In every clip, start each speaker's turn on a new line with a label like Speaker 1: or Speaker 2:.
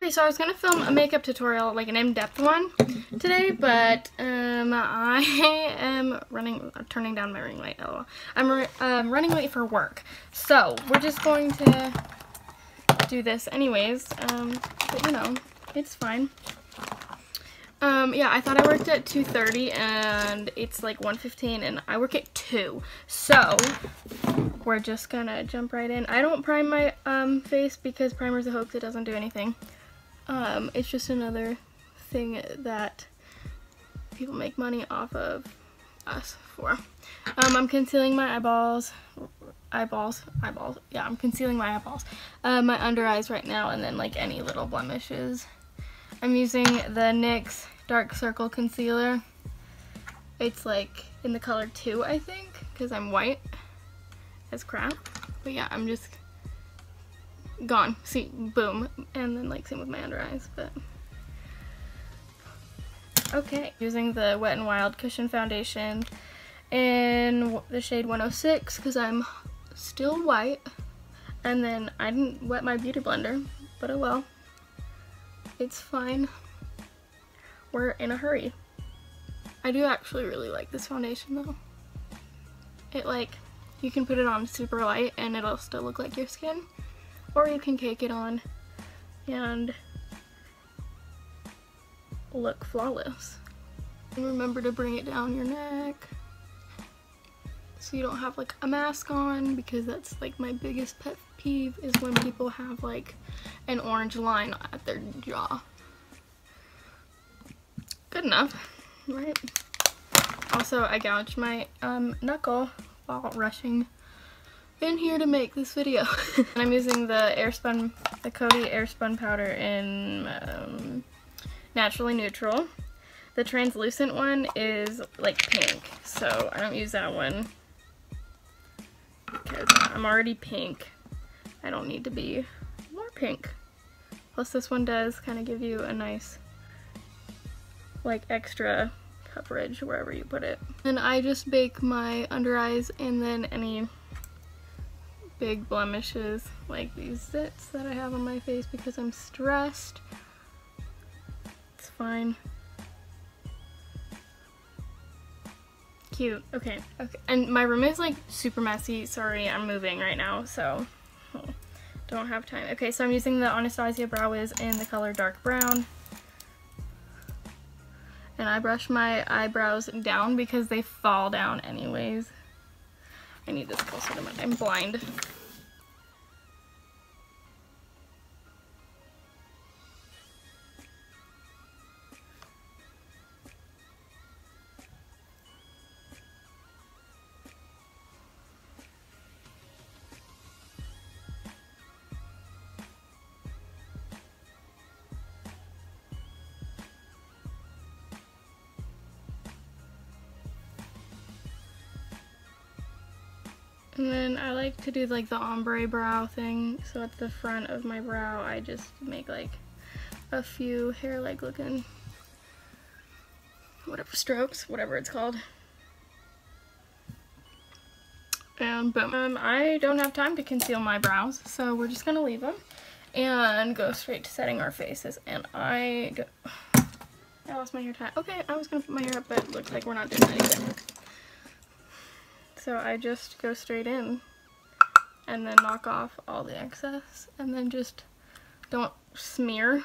Speaker 1: Okay, so I was gonna film a makeup tutorial, like an in-depth one today, but I am turning down my ring light. LOL. I'm running late for work, so we're just going to do this anyways. But you know, it's fine. Yeah, I thought I worked at 2:30 and it's like 1:15 and I work at 2. So we're just gonna jump right in. I don't prime my face because primer's a hoax. It doesn't do anything. It's just another thing that people make money off of us for. I'm concealing my eyeballs. Yeah, I'm concealing my eyeballs. My under eyes right now, and then like any little blemishes. I'm using the NYX Dark Circle Concealer. It's like in the color 2, I think, because I'm white as crap. But yeah, I'm just gone. See, boom. And then like same with my under eyes, but okay. Using the Wet n Wild Cushion Foundation in the shade 106 because I'm still white. And then I didn't wet my beauty blender, but oh well. It's fine. We're in a hurry. I do actually really like this foundation though. It like, you can put it on super light and it'll still look like your skin. Or you can cake it on and look flawless. And remember to bring it down your neck so you don't have like a mask on, because that's like my biggest pet peeve is when people have like an orange line at their jaw. Good enough, right? Also, I gouged my knuckle while rushing in here to make this video. And I'm using the Coty Airspun powder in Naturally Neutral. The translucent one is like pink, so I don't use that one because I'm already pink. I don't need to be more pink. Plus this one does kind of give you a nice like extra coverage wherever you put it. And I just bake my under eyes and then any big blemishes like these zits that I have on my face because I'm stressed. It's fine. Cute. Okay. And my room is like super messy. Sorry, I'm moving right now, so don't have time. Okay, so I'm using the Anastasia Brow Wiz in the color Dark Brown. And I brush my eyebrows down because they fall down anyways. I need this closer to my, I'm blind. And then I like to do like the ombre brow thing, so at the front of my brow I just make like a few hair like looking whatever strokes, whatever it's called. And boom. I don't have time to conceal my brows, so we're just gonna leave them and go straight to setting our faces. And I lost my hair tie. Okay, I was gonna put my hair up, but it looks like we're not doing that either. So I just go straight in and then knock off all the excess and then just don't smear,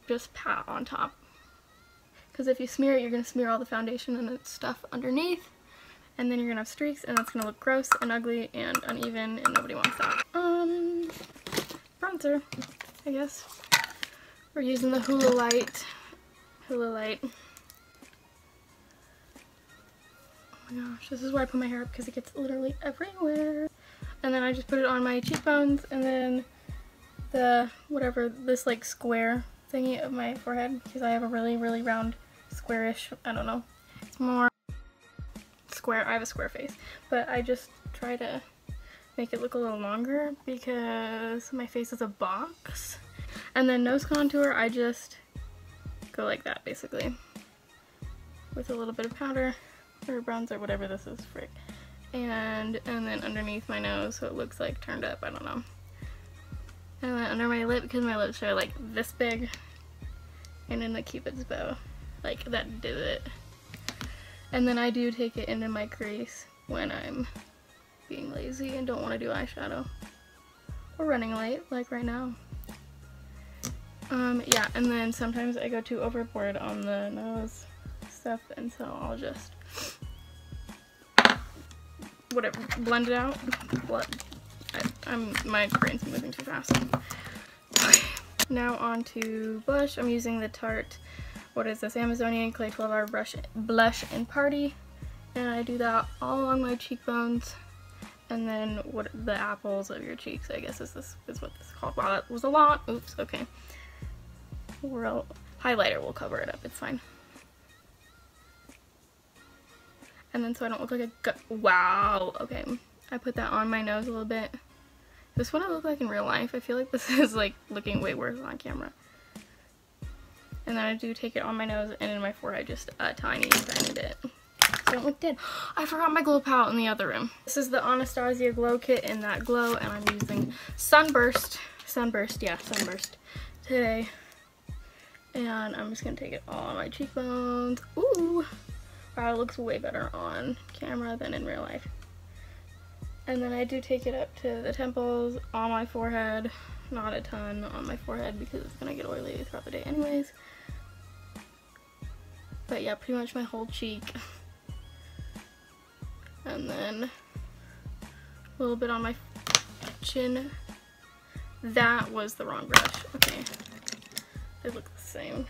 Speaker 1: just pat on top. Because if you smear it, you're going to smear all the foundation and the stuff underneath, and then you're going to have streaks and that's going to look gross and ugly and uneven and nobody wants that. Bronzer, I guess. We're using the Hoola Lite. Oh my gosh, this is where I put my hair up because it gets literally everywhere. And then I just put it on my cheekbones and then this like square thingy of my forehead because I have a really round squarish, I don't know, it's more square. I have a square face, but I just try to make it look a little longer because my face is a box. And then nose contour, I just go like that basically with a little bit of powder or bronzer, whatever this is, frick. And then underneath my nose so it looks like turned up, I don't know. And then under my lip, because my lips are like this big, and in the Cupid's bow, like that did it. And then I do take it into my crease when I'm being lazy and don't want to do eyeshadow or running late, like right now. Yeah, and then sometimes I go too overboard on the nose stuff, and so I'll just whatever, blend it out. My brain's moving too fast. Okay. Now on to blush. I'm using the Tarte, what is this, Amazonian Clay 12 Hour Blush in Party, and I do that all along my cheekbones, and then what the apples of your cheeks, I guess is what this is called. Wow, that was a lot. Oops. Okay. Highlighter will cover it up. It's fine. And then so I don't look like a wow. Okay. I put that on my nose a little bit. This is what I look like in real life. I feel like this is like looking way worse on camera. And then I do take it on my nose and in my forehead just a tiny bit. So I don't look dead. I forgot my glow palette in the other room. This is the Anastasia Glow Kit in that glow, and I'm using Sunburst today. And I'm just gonna take it all on my cheekbones. Ooh! Wow, it looks way better on camera than in real life. And then I do take it up to the temples, on my forehead. Not a ton on my forehead because it's gonna get oily throughout the day anyways. But yeah, pretty much my whole cheek. And then a little bit on my chin. That was the wrong brush. Okay. They look the same.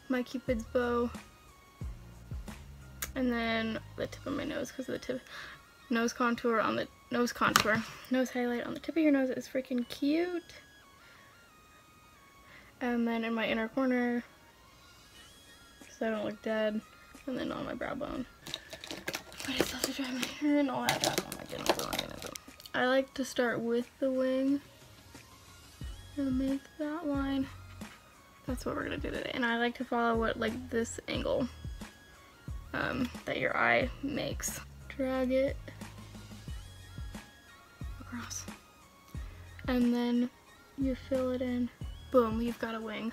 Speaker 1: My Cupid's bow. And then the tip of my nose, because of the tip. Nose contour on the nose contour. Nose highlight on the tip of your nose is freaking cute. And then in my inner corner, so I don't look dead. And then on my brow bone. But I still have to dry my hair and all that stuff. Oh my goodness, oh my goodness. I like to start with the wing and make that line. That's what we're gonna do today. And I like to follow what, like, this angle that your eye makes. Drag it across. And then you fill it in. Boom, you've got a wing.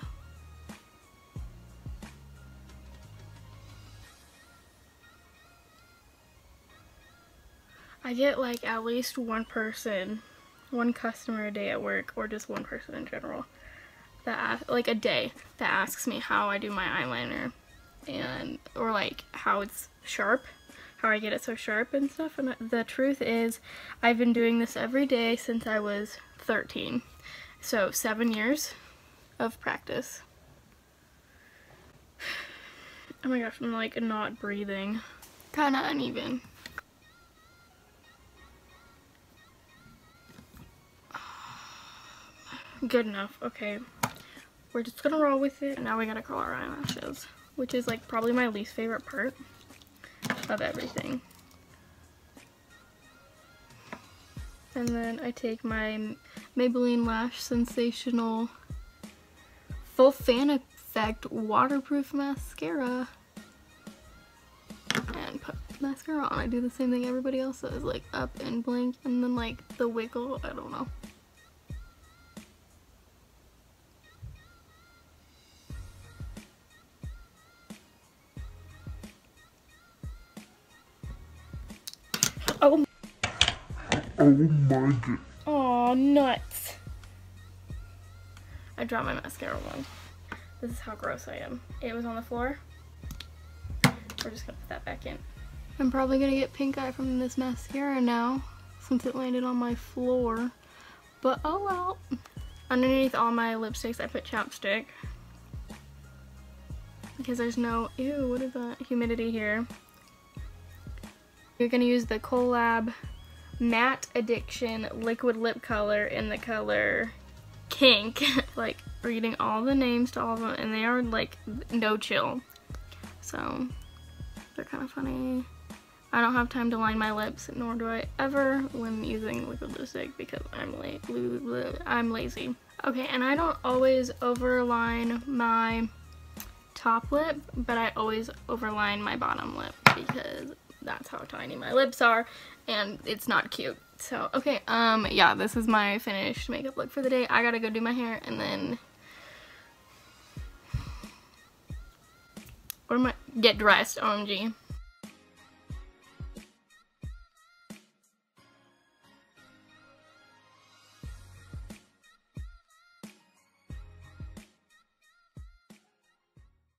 Speaker 1: I get like at least one customer a day at work, or just one person in general, that like a day, that asks me how I do my eyeliner, and or like how it's sharp, how I get it so sharp and stuff. And the truth is, I've been doing this every day since I was 13, so 7 years of practice. Oh my gosh, I'm like not breathing, kind of uneven. Good enough. Okay, we're just gonna roll with it. Now we gotta curl our eyelashes, which is like probably my least favorite part of everything. And then I take my Maybelline Lash Sensational Full Fan Effect Waterproof Mascara and put mascara on. I do the same thing everybody else does, like up and blink, and then like the wiggle, I don't know. Oh my god. Aw, nuts. I dropped my mascara wand. This is how gross I am. It was on the floor. We're just gonna put that back in. I'm probably gonna get pink eye from this mascara now, since it landed on my floor. But oh well. Underneath all my lipsticks, I put chapstick. Because there's no, ew, what is that? Humidity here. You're gonna use the Collab Matte Addiction Liquid Lip Color in the color Kink. Like reading all the names to all of them, and they are like no chill. So they're kind of funny. I don't have time to line my lips, nor do I ever when using liquid lipstick because I'm lazy. Okay, and I don't always overline my top lip, but I always overline my bottom lip because that's how tiny my lips are, and it's not cute. So, okay, yeah, this is my finished makeup look for the day. I gotta go do my hair, and then get dressed, OMG.